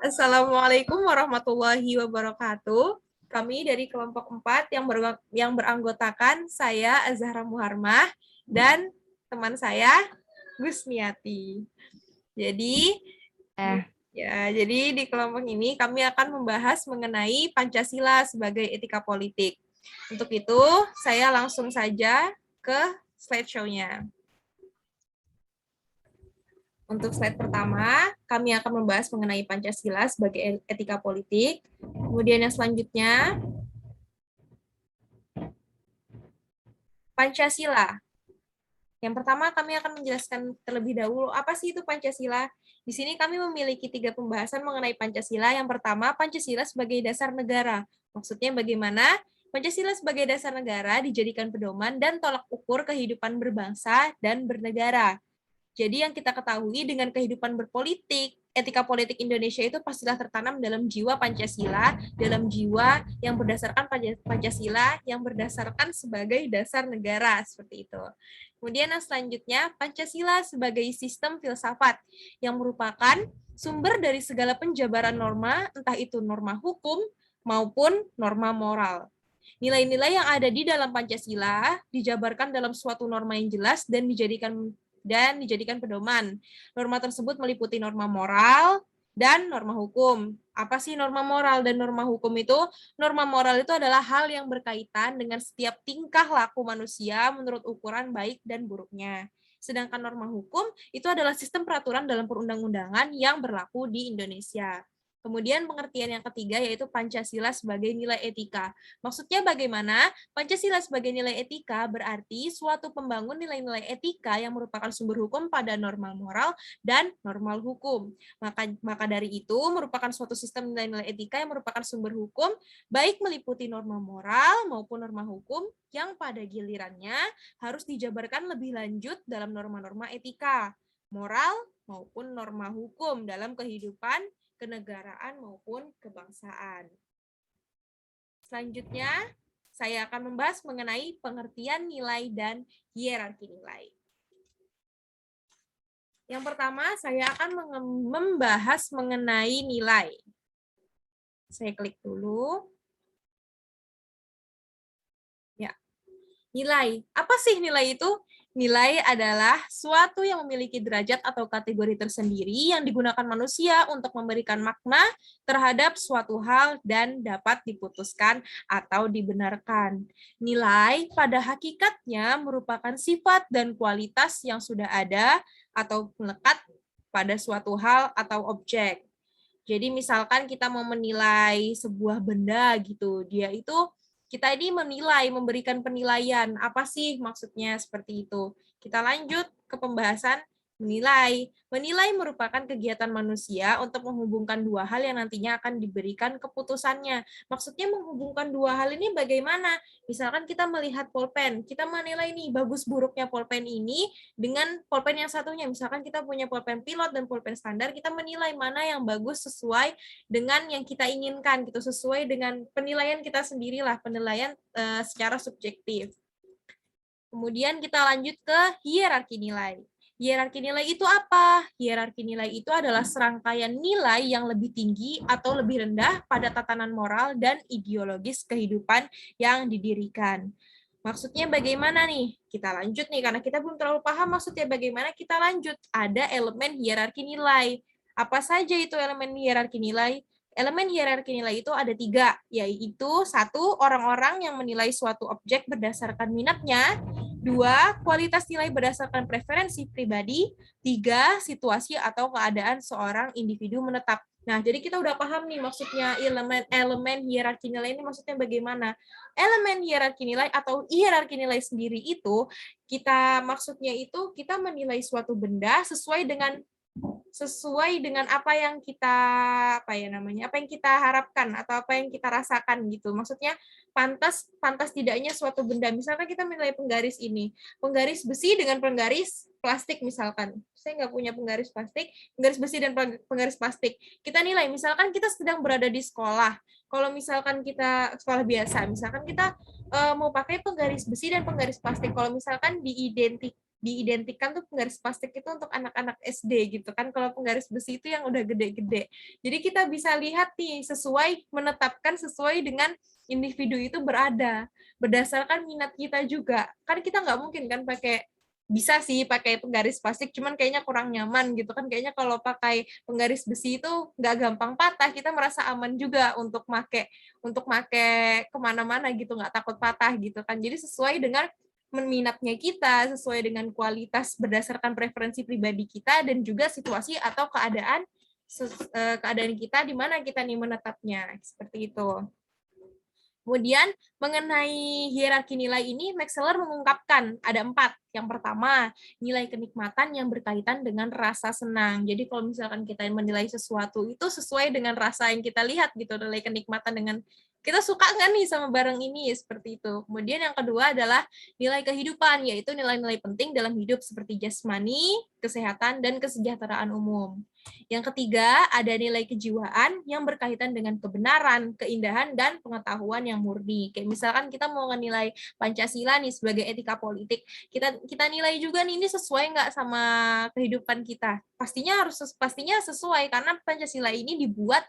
Assalamualaikum warahmatullahi wabarakatuh. Kami dari kelompok 4 yang beranggotakan saya Azhara Muharmah dan teman saya Gusniati. Jadi jadi di kelompok ini kami akan membahas mengenai Pancasila sebagai etika politik. Untuk itu, saya langsung saja ke slideshow-nya. Untuk slide pertama, kami akan membahas mengenai Pancasila sebagai etika politik. Kemudian yang selanjutnya, Pancasila. Yang pertama, kami akan menjelaskan terlebih dahulu apa sih itu Pancasila. Di sini kami memiliki 3 pembahasan mengenai Pancasila. Yang pertama, Pancasila sebagai dasar negara. Maksudnya bagaimana Pancasila sebagai dasar negara dijadikan pedoman dan tolak ukur kehidupan berbangsa dan bernegara. Jadi yang kita ketahui dengan kehidupan berpolitik, etika politik Indonesia itu pastilah tertanam dalam jiwa Pancasila, dalam jiwa yang berdasarkan Pancasila, yang berdasarkan sebagai dasar negara, seperti itu. Kemudian yang selanjutnya, Pancasila sebagai sistem filsafat, yang merupakan sumber dari segala penjabaran norma, entah itu norma hukum maupun norma moral. Nilai-nilai yang ada di dalam Pancasila dijabarkan dalam suatu norma yang jelas dan dijadikan pedoman. Norma tersebut meliputi norma moral dan norma hukum. Apa sih norma moral dan norma hukum itu? Norma moral itu adalah hal yang berkaitan dengan setiap tingkah laku manusia menurut ukuran baik dan buruknya. Sedangkan norma hukum itu adalah sistem peraturan dalam perundang-undangan yang berlaku di Indonesia. Kemudian pengertian yang ketiga yaitu Pancasila sebagai nilai etika. Maksudnya bagaimana? Pancasila sebagai nilai etika berarti suatu pembangun nilai-nilai etika yang merupakan sumber hukum pada norma moral dan normal hukum. Maka dari itu merupakan suatu sistem nilai-nilai etika yang merupakan sumber hukum, baik meliputi norma moral maupun norma hukum yang pada gilirannya harus dijabarkan lebih lanjut dalam norma-norma etika, moral maupun norma hukum dalam kehidupan kenegaraan maupun kebangsaan. Selanjutnya, saya akan membahas mengenai pengertian nilai dan hierarki nilai. Yang pertama, saya akan membahas mengenai nilai. Saya klik dulu. Ya, nilai. Apa sih nilai itu? Nilai adalah suatu yang memiliki derajat atau kategori tersendiri yang digunakan manusia untuk memberikan makna terhadap suatu hal dan dapat diputuskan atau dibenarkan. Nilai pada hakikatnya merupakan sifat dan kualitas yang sudah ada atau melekat pada suatu hal atau objek. Jadi misalkan kita mau menilai sebuah benda gitu, kita ini menilai, memberikan penilaian. Apa sih maksudnya seperti itu? Kita lanjut ke pembahasan menilai. Menilai merupakan kegiatan manusia untuk menghubungkan dua hal yang nantinya akan diberikan keputusannya. Maksudnya menghubungkan dua hal ini bagaimana? Misalkan kita melihat pulpen, kita menilai nih bagus buruknya pulpen ini dengan pulpen yang satunya. Misalkan kita punya pulpen pilot dan pulpen standar, kita menilai mana yang bagus sesuai dengan yang kita inginkan gitu, sesuai dengan penilaian kita sendirilah, penilaian secara subjektif. Kemudian kita lanjut ke hierarki nilai. Hierarki nilai itu apa? Hierarki nilai itu adalah serangkaian nilai yang lebih tinggi atau lebih rendah pada tatanan moral dan ideologis kehidupan yang didirikan. Maksudnya bagaimana nih? Kita lanjut nih, karena kita belum terlalu paham maksudnya bagaimana, kita lanjut. Ada elemen hierarki nilai. Apa saja itu elemen hierarki nilai? Elemen hierarki nilai itu ada 3, yaitu 1, orang-orang yang menilai suatu objek berdasarkan minatnya, 2, kualitas nilai berdasarkan preferensi pribadi, 3, situasi atau keadaan seorang individu menetap. Nah, jadi kita udah paham nih maksudnya elemen hierarki nilai ini maksudnya bagaimana. Elemen hierarki nilai atau hierarki nilai sendiri itu maksudnya itu kita menilai suatu benda sesuai dengan apa yang kita apa yang kita harapkan atau apa yang kita rasakan gitu. Maksudnya pantas tidaknya suatu benda. Misalkan kita menilai penggaris besi dengan penggaris plastik misalkan. Saya nggak punya penggaris plastik, penggaris besi dan penggaris plastik. Kita nilai misalkan kita sedang berada di sekolah. Kalau misalkan kita sekolah biasa, misalkan kita mau pakai penggaris besi dan penggaris plastik. Kalau misalkan diidentikan tuh penggaris plastik itu untuk anak-anak SD gitu kan. Kalau penggaris besi itu yang udah gede-gede. Jadi kita bisa lihat nih menetapkan sesuai dengan individu itu berada berdasarkan minat kita juga. Kan kita nggak mungkin kan bisa sih pakai penggaris plastik, cuman kayaknya kurang nyaman gitu kan. Kayaknya kalau pakai penggaris besi itu nggak gampang patah, kita merasa aman juga untuk make kemana-mana gitu, nggak takut patah gitu kan. Jadi sesuai dengan minatnya kita, sesuai dengan kualitas berdasarkan preferensi pribadi kita dan juga situasi atau keadaan kita di mana kita nih menetapnya, seperti itu. Kemudian mengenai hierarki nilai ini, Max Scheler mengungkapkan ada 4. Yang pertama, nilai kenikmatan yang berkaitan dengan rasa senang. Jadi kalau misalkan kita menilai sesuatu itu sesuai dengan rasa yang kita lihat gitu, nilai kenikmatan dengan kita suka nggak nih sama barang ini, seperti itu. Kemudian yang kedua adalah nilai kehidupan, yaitu nilai-nilai penting dalam hidup seperti jasmani, kesehatan, dan kesejahteraan umum. Yang ketiga, ada nilai kejiwaan yang berkaitan dengan kebenaran, keindahan, dan pengetahuan yang murni. Kayak misalkan kita mau nilai Pancasila nih sebagai etika politik, kita nilai juga nih ini sesuai nggak sama kehidupan kita. Pastinya sesuai karena Pancasila ini dibuat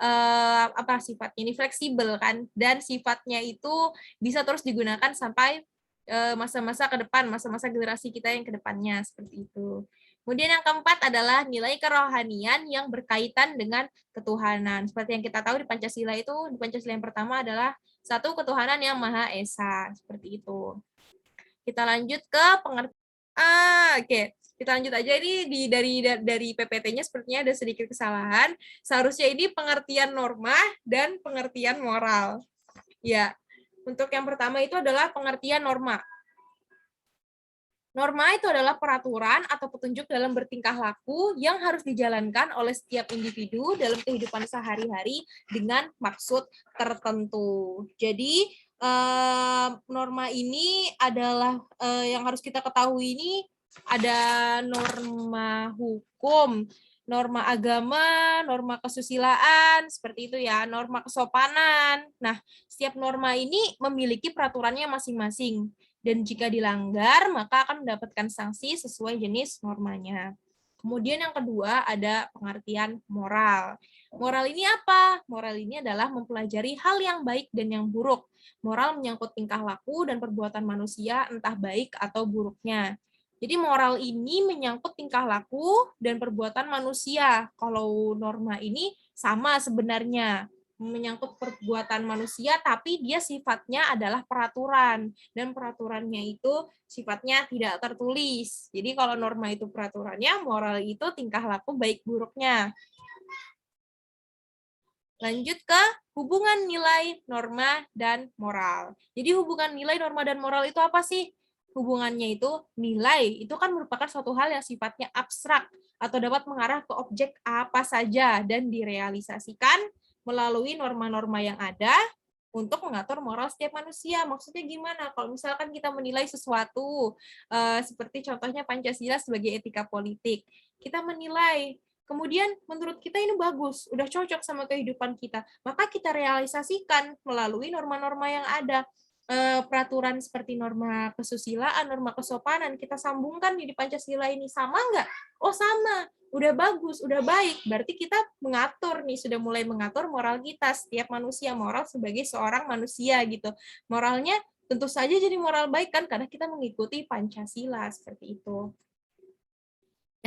apa sifatnya ini fleksibel kan, dan sifatnya itu bisa terus digunakan sampai masa-masa ke depan, masa-masa generasi kita yang ke depannya, seperti itu. Kemudian yang keempat adalah nilai kerohanian yang berkaitan dengan ketuhanan. Seperti yang kita tahu di Pancasila yang pertama adalah satu ketuhanan yang Maha Esa, seperti itu. Kita lanjut ke pengertian. Oke. Kita lanjut aja ini dari PPT-nya sepertinya ada sedikit kesalahan. Seharusnya ini pengertian norma dan pengertian moral. Ya. Untuk yang pertama itu adalah pengertian norma. Norma itu adalah peraturan atau petunjuk dalam bertingkah laku yang harus dijalankan oleh setiap individu dalam kehidupan sehari-hari dengan maksud tertentu. Jadi, norma ini adalah yang harus kita ketahui ini ada norma hukum, norma agama, norma kesusilaan, seperti itu ya, norma kesopanan. Nah, setiap norma ini memiliki peraturannya masing-masing. Dan jika dilanggar, maka akan mendapatkan sanksi sesuai jenis normanya. Kemudian yang kedua ada pengertian moral. Moral ini apa? Moral ini adalah mempelajari hal yang baik dan yang buruk. Moral menyangkut tingkah laku dan perbuatan manusia, entah baik atau buruknya. Jadi moral ini menyangkut tingkah laku dan perbuatan manusia. Kalau norma ini sama sebenarnya, menyangkut perbuatan manusia, tapi dia sifatnya adalah peraturan, dan peraturannya itu sifatnya tidak tertulis. Jadi kalau norma itu peraturannya, moral itu tingkah laku baik buruknya. Lanjut ke hubungan nilai, norma, dan moral. Jadi hubungan nilai, norma, dan moral itu apa sih? Hubungannya itu nilai, itu kan merupakan suatu hal yang sifatnya abstrak atau dapat mengarah ke objek apa saja dan direalisasikan melalui norma-norma yang ada untuk mengatur moral setiap manusia. Maksudnya gimana? Kalau misalkan kita menilai sesuatu, seperti contohnya Pancasila sebagai etika politik, kita menilai, kemudian menurut kita ini bagus, udah cocok sama kehidupan kita, maka kita realisasikan melalui norma-norma yang ada. Peraturan seperti norma kesusilaan, norma kesopanan, kita sambungkan di Pancasila ini, sama nggak? Oh sama, udah bagus, udah baik, berarti kita mengatur nih, sudah mulai mengatur moral kita, setiap manusia, moral sebagai seorang manusia gitu. Moralnya tentu saja jadi moral baik kan, karena kita mengikuti Pancasila, seperti itu.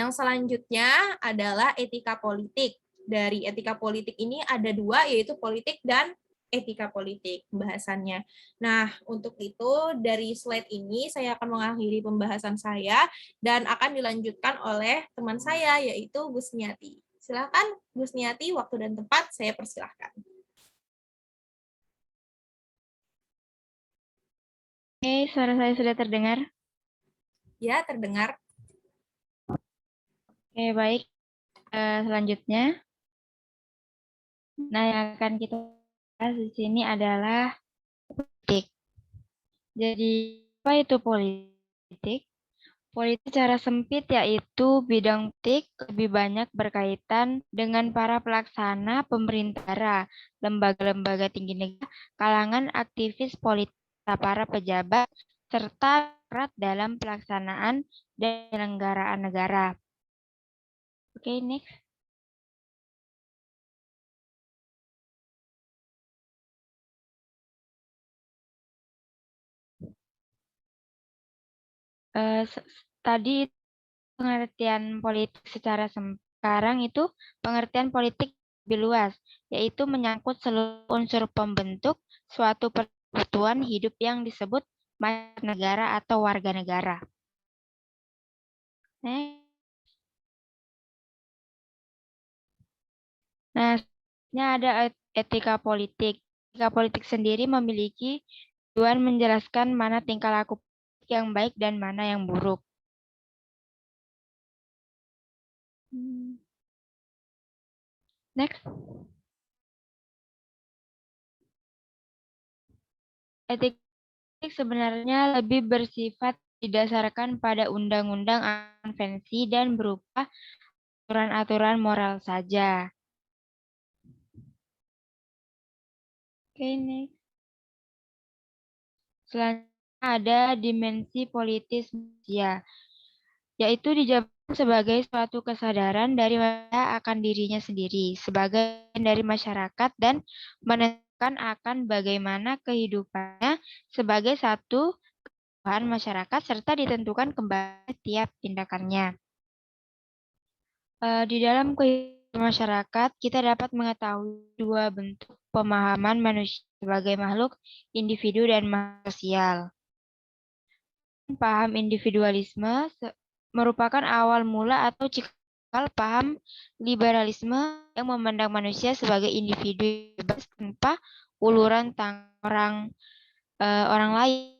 Yang selanjutnya adalah etika politik. Dari etika politik ini ada 2, yaitu politik dan etika politik pembahasannya. Nah, untuk itu dari slide ini saya akan mengakhiri pembahasan saya dan akan dilanjutkan oleh teman saya, yaitu Gusniati. Silakan Gusniati, waktu dan tempat saya persilahkan. Oke, suara saya sudah terdengar? Ya, terdengar. Oke, baik. Selanjutnya, nah yang akan kita bahas di sini adalah politik. Jadi, apa itu politik? Politik secara sempit yaitu bidang politik lebih banyak berkaitan dengan para pelaksana pemerintah, lembaga-lembaga tinggi negara, kalangan aktivis politik, para pejabat, serta demokrat dalam pelaksanaan dan penyelenggaraan negara. Oke, next. Tadi pengertian politik secara sekarang itu pengertian politik lebih luas, yaitu menyangkut seluruh unsur pembentuk suatu persatuan hidup yang disebut masyarakat negara atau warga negara. Nah, selanjutnya ada etika politik. Etika politik sendiri memiliki tujuan menjelaskan mana tingkah laku yang baik dan mana yang buruk. Next. Etik sebenarnya lebih bersifat didasarkan pada undang-undang, konvensi, dan berupa aturan-aturan moral saja. Oke, next. Selanjutnya ada dimensi politis manusia, yaitu dijabarkan sebagai suatu kesadaran dari manusia akan dirinya sendiri sebagai dari masyarakat dan menentukan akan bagaimana kehidupannya sebagai satu kehidupan masyarakat serta ditentukan kembali tiap tindakannya. Di dalam kehidupan masyarakat, kita dapat mengetahui dua bentuk pemahaman manusia sebagai makhluk individu dan makhluk sosial. Paham individualisme merupakan awal mula atau cikal paham liberalisme yang memandang manusia sebagai individu bebas tanpa uluran tangan orang lain.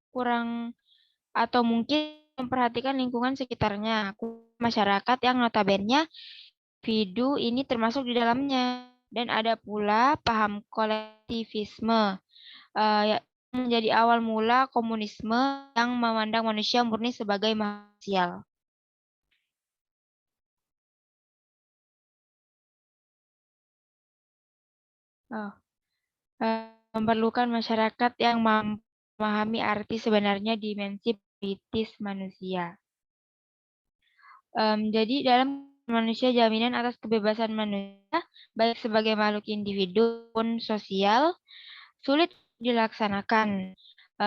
Kurang atau mungkin memperhatikan lingkungan sekitarnya, masyarakat yang notabene individu ini termasuk di dalamnya. Dan ada pula paham kolektivisme yang menjadi awal mula komunisme yang memandang manusia murni sebagai makhluk sosial. Memerlukan masyarakat yang memahami arti sebenarnya dimensi politis manusia. Jadi dalam manusia jaminan atas kebebasan manusia, baik sebagai makhluk individu pun sosial, sulit dilaksanakan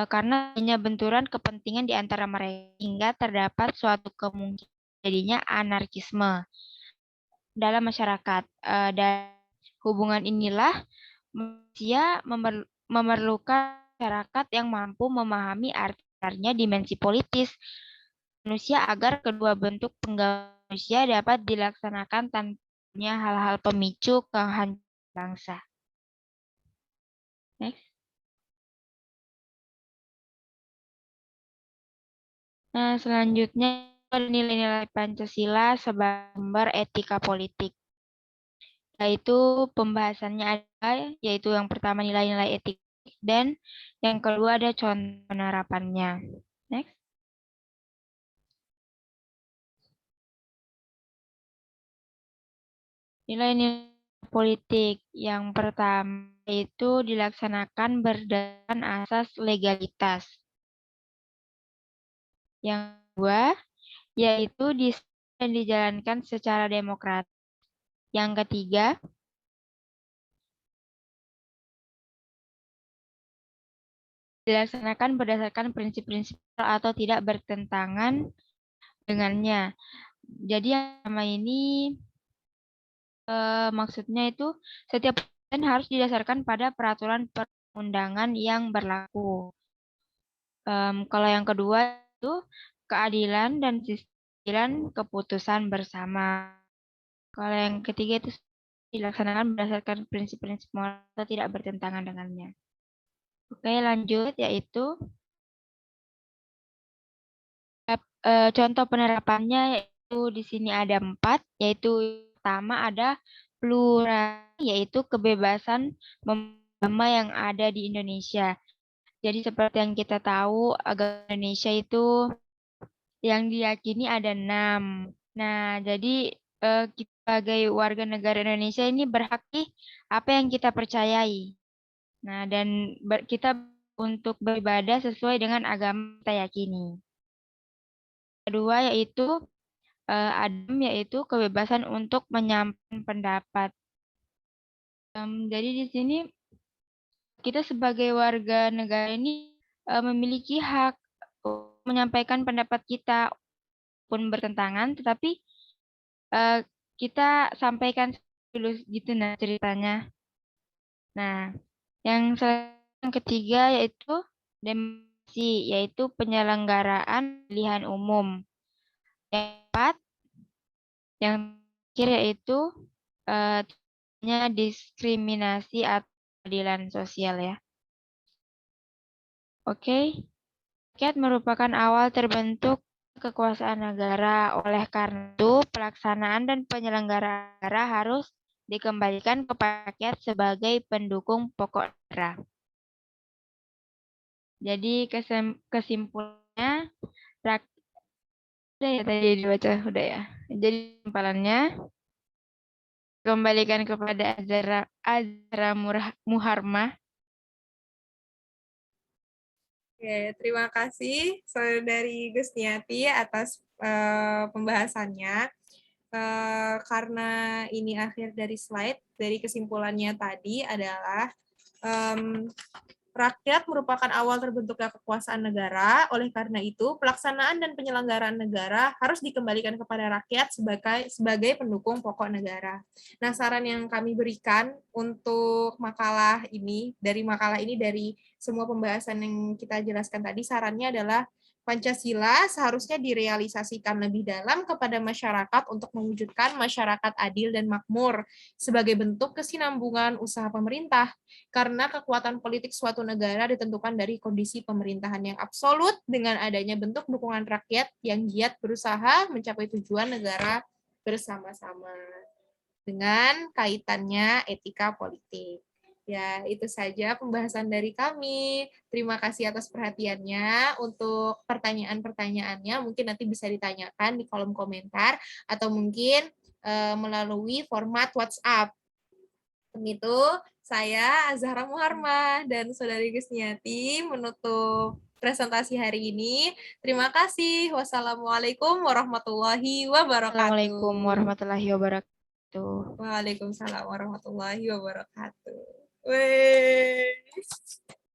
karena hanya benturan kepentingan di antara mereka hingga terdapat suatu kemungkinan jadinya anarkisme dalam masyarakat. Dan hubungan inilah manusia memerlukan masyarakat yang mampu memahami artinya dimensi politis manusia agar kedua bentuk penggabungan manusia dapat dilaksanakan tanpa hal-hal pemicu kehancuran bangsa. Next. Nah, selanjutnya nilai-nilai Pancasila sebagai sumber etika politik. Yaitu pembahasannya ada, yaitu yang pertama nilai-nilai etik dan yang kedua ada contoh penerapannya. Next. Nilai-nilai politik yang pertama itu dilaksanakan berdasarkan asas legalitas. Yang kedua, yaitu dijalankan secara demokratis. Yang ketiga, dilaksanakan berdasarkan prinsip-prinsip atau tidak bertentangan dengannya. Jadi yang pertama ini maksudnya itu setiap peraturan harus didasarkan pada peraturan perundangan yang berlaku. Kalau yang kedua itu keadilan dan sistem keputusan bersama. Kalau yang ketiga itu dilaksanakan berdasarkan prinsip-prinsip moral atau tidak bertentangan dengannya. Oke, lanjut yaitu contoh penerapannya yaitu di sini ada 4, yaitu pertama ada plural, yaitu kebebasan agama yang ada di Indonesia. Jadi seperti yang kita tahu, agama Indonesia itu yang diyakini ada 6. Nah, jadi kita sebagai warga negara Indonesia ini berhak apa yang kita percayai. Nah, dan kita untuk beribadah sesuai dengan agama kita yakini. Kedua yaitu yaitu kebebasan untuk menyampaikan pendapat. Jadi di sini kita sebagai warga negara ini memiliki hak untuk menyampaikan pendapat kita pun bertentangan, tetapi kita sampaikan dulu gitu nah ceritanya. Nah, yang ketiga yaitu demokrasi, yaitu penyelenggaraan pilihan umum. Yang keempat, yang terakhir yaitu diskriminasi atau keadilan sosial ya. Oke. Rakyat merupakan awal terbentuk kekuasaan negara. Oleh karena itu, pelaksanaan dan penyelenggaraan negara harus dikembalikan kepada rakyat sebagai pendukung pokok negara. Jadi kesimpulannya, udah ya tadi dibaca, udah ya. Jadi kesimpulannya, kembalikan kepada Azra Muharmah. Oke, terima kasih Saudari Gusniati atas pembahasannya. Karena ini akhir dari slide, dari kesimpulannya tadi adalah rakyat merupakan awal terbentuknya kekuasaan negara. Oleh karena itu, pelaksanaan dan penyelenggaraan negara harus dikembalikan kepada rakyat sebagai pendukung pokok negara. Nah, saran yang kami berikan untuk makalah ini dari semua pembahasan yang kita jelaskan tadi, sarannya adalah Pancasila seharusnya direalisasikan lebih dalam kepada masyarakat untuk mewujudkan masyarakat adil dan makmur sebagai bentuk kesinambungan usaha pemerintah, karena kekuatan politik suatu negara ditentukan dari kondisi pemerintahan yang absolut dengan adanya bentuk dukungan rakyat yang giat berusaha mencapai tujuan negara bersama-sama dengan kaitannya etika politik. Ya, itu saja pembahasan dari kami. Terima kasih atas perhatiannya. Untuk pertanyaan-pertanyaannya mungkin nanti bisa ditanyakan di kolom komentar atau mungkin melalui format WhatsApp. Begitu, saya Azhara Muharmah dan Saudari Gusniati menutup presentasi hari ini. Terima kasih. Wassalamualaikum warahmatullahi wabarakatuh. Assalamualaikum warahmatullahi wabarakatuh. Waalaikumsalam warahmatullahi wabarakatuh. Weh.